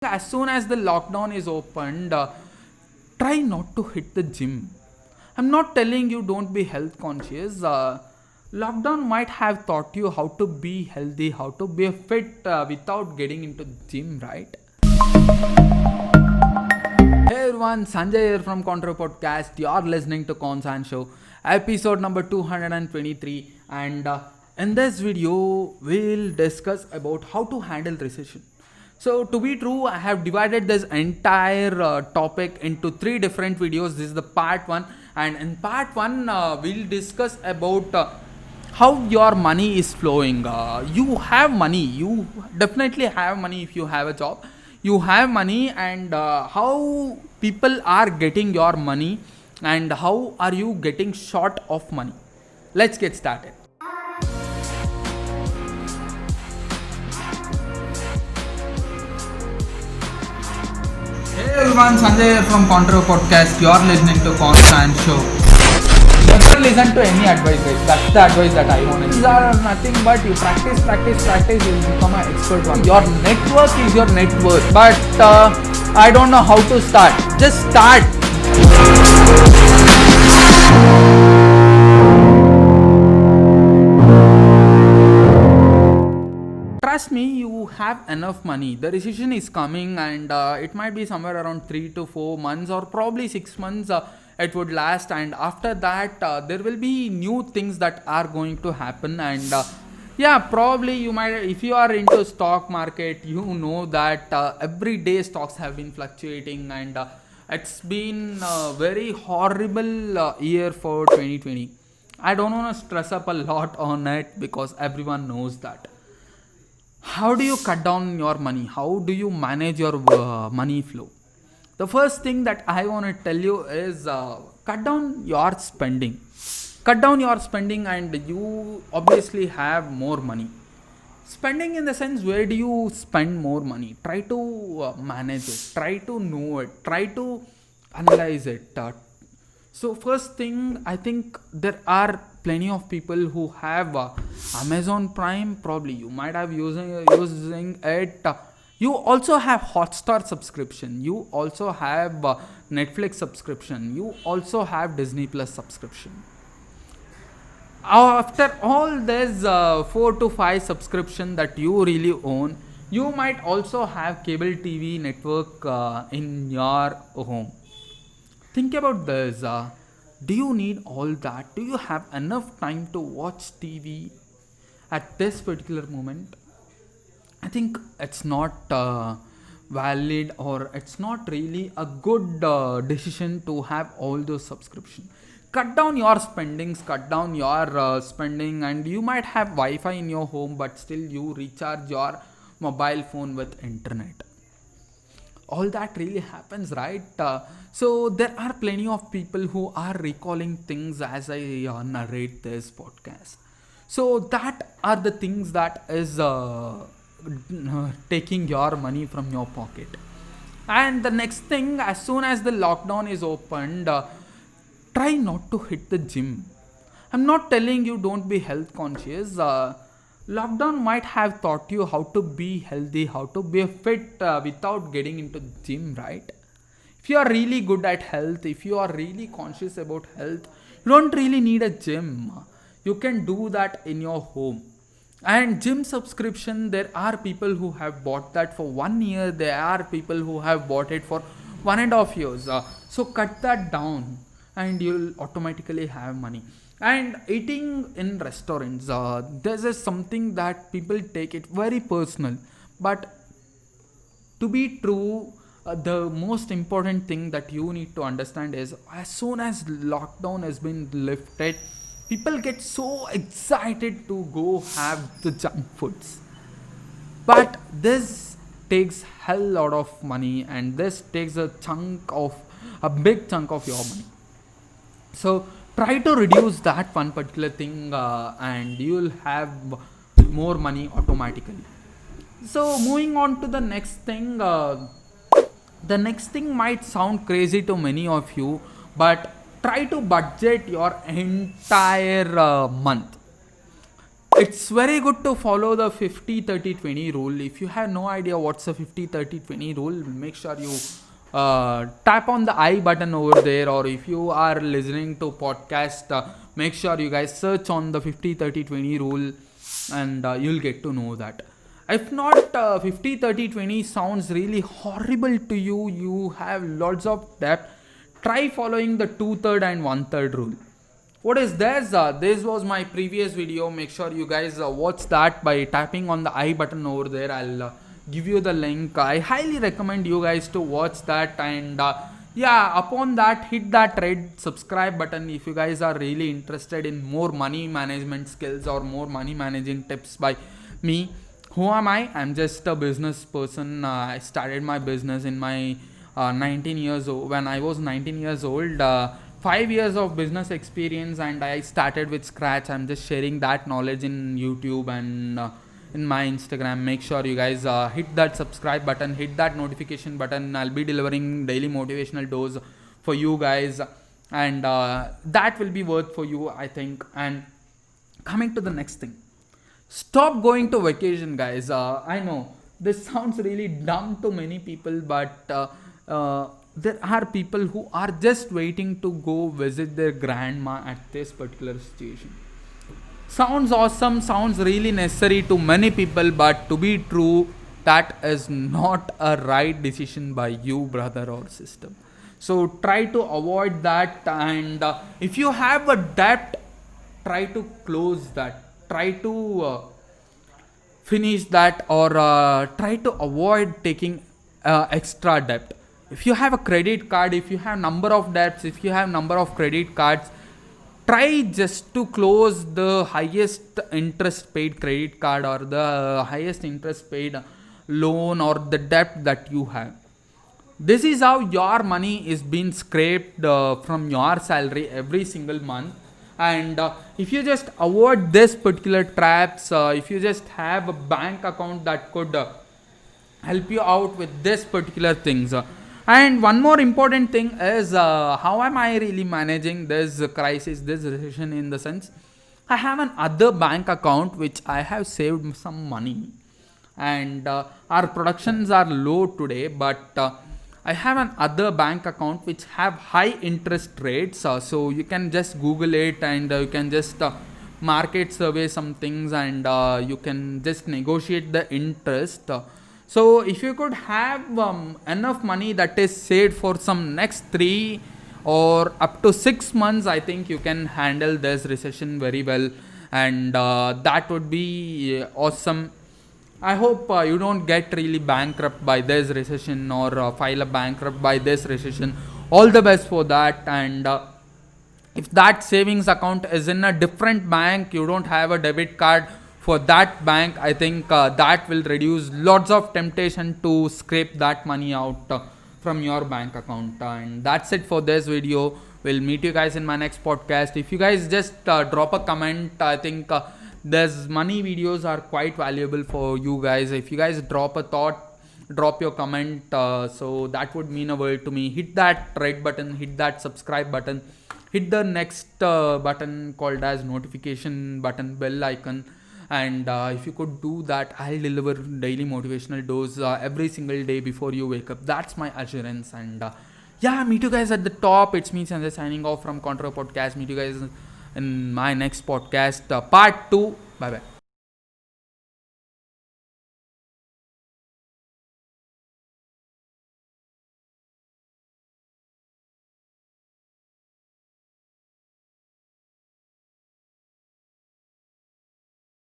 As soon as the lockdown is opened, try not to hit the gym. I'm not telling you don't be health conscious. Lockdown might have taught you how to be healthy, how to be fit without getting into gym, right? Hey everyone, Sanjay here from Contra Podcast. You're listening to Consan Show, episode number 223. And in this video, we'll discuss about how to handle recession. So, to be true, I have divided this entire topic into three different videos. This is the part one, and in part one, we'll discuss about how your money is flowing. You have money, you definitely have money if you have a job. You have money, and how people are getting your money, and how are you getting short of money. Let's get started. Hey everyone, Sanjay here from Contra Podcast. You're listening to Constant Show. Never listen to any advice, guys. That's the advice that I want. These are nothing but you practice, you'll become an expert one. Your network is your net worth. But I don't know how to start. Just start. Trust me, you have enough money. The recession is coming, and it might be somewhere around 3 to 4 months or probably 6 months. It would last, and after that there will be new things that are going to happen. And yeah, probably you might, if you are into stock market, you know that every day stocks have been fluctuating, and it's been a very horrible year for 2020. I don't want to stress up a lot on it because everyone knows that. How do you cut down your money? How do you manage your money flow? The first thing that I want to tell you is cut down your spending. Cut down your spending, and you obviously have more money. Spending in the sense, where do you spend more money? Try to manage it, try to know it, try to analyze it. So first thing, I think there are plenty of people who have Amazon Prime. Probably you might have using it. You also have Hotstar subscription. You also have Netflix subscription. You also have Disney Plus subscription. After all this 4 to 5 subscription that you really own, you might also have cable TV network in your home. Think about this. Do you need all that? Do you have enough time to watch TV at this particular moment? I think it's not valid, or it's not really a good decision to have all those subscriptions. Cut down your spendings, cut down your spending, and you might have Wi-Fi in your home, but still you recharge your mobile phone with internet. All that really happens, right? So there are plenty of people who are recalling things as I narrate this podcast. So that are the things that is taking your money from your pocket. And the next thing, as soon as the lockdown is opened, try not to hit the gym. I'm not telling you don't be health conscious. Lockdown might have taught you how to be healthy, how to be fit without getting into gym, right? If you are really good at health, if you are really conscious about health, you don't really need a gym. You can do that in your home. And gym subscription, there are people who have bought that for 1 year. There are people who have bought it for 1.5 years. So cut that down, and you'll automatically have money. And eating in restaurants, this is something that people take it very personal. But to be true, the most important thing that you need to understand is, as soon as lockdown has been lifted, people get so excited to go have the junk foods. But this takes hell lot of money, and this takes a big chunk of your money. So try to reduce that one particular thing, and you'll have more money automatically. So moving on to the next thing, the next thing might sound crazy to many of you, but try to budget your entire month. it's very good to follow the 50-30-20 rule. If you have no idea what's the 50-30-20 rule, make sure you tap on the I button over there, or if you are listening to podcast, make sure you guys search on the 50-30-20 rule, and you'll get to know that. If not, 50-30-20 sounds really horrible to you, you have lots of debt, try following the 2/3 and 1/3 rule. What is this? This was my previous video. Make sure you guys watch that by tapping on the I button over there. I'll give you the link. I highly recommend you guys to watch that, and yeah, upon that, hit that red subscribe button if you guys are really interested in more money management skills or more money managing tips by me. Who am I? I'm just a business person. I started my business in my 19 years old. When I was 19 years old, 5 years of business experience, and I started with scratch. I'm just sharing that knowledge in YouTube and in my Instagram. Make sure you guys hit that subscribe button, hit that notification button. I'll be delivering daily motivational dose for you guys, and that will be worth for you, I think. And coming to the next thing, stop going to vacation, guys. I know this sounds really dumb to many people, but there are people who are just waiting to go visit their grandma at this particular situation. Sounds awesome, sounds really necessary to many people, but to be true, that is not a right decision by you, brother or sister. So try to avoid that, and if you have a debt, try to close that. Try to finish that, or try to avoid taking extra debt. If you have a credit card, if you have number of debts, if you have number of credit cards, try just to close the highest interest paid credit card or the highest interest paid loan or the debt that you have. This is how your money is being scraped from your salary every single month. And if you just avoid this particular traps, if you just have a bank account that could help you out with this particular things. And one more important thing is, how am I really managing this crisis, this recession, in the sense I have an other bank account which I have saved some money, and our productions are low today, but I have an other bank account which have high interest rates. So you can just Google it, and you can just market survey some things, and you can just negotiate the interest. So if you could have enough money that is saved for some next 3 or up to 6 months, I think you can handle this recession very well, and that would be awesome. I hope you don't get really bankrupt by this recession, or file a bankrupt by this recession. All the best for that. And if that savings account is in a different bank, you don't have a debit card for that bank, I think that will reduce lots of temptation to scrape that money out from your bank account. And that's it for this video. We'll meet you guys in my next podcast. If you guys just drop a comment, I think these money videos are quite valuable for you guys. If you guys drop a thought, drop your comment, so that would mean a world to me. Hit that red button, hit that subscribe button, hit the next button called as notification button, bell icon. And if you could do that, I'll deliver daily motivational dose every single day before you wake up. That's my assurance. And yeah, meet you guys at the top. It's me, Sanjay, signing off from Contra Podcast. Meet you guys in my next podcast, part 2. Bye bye.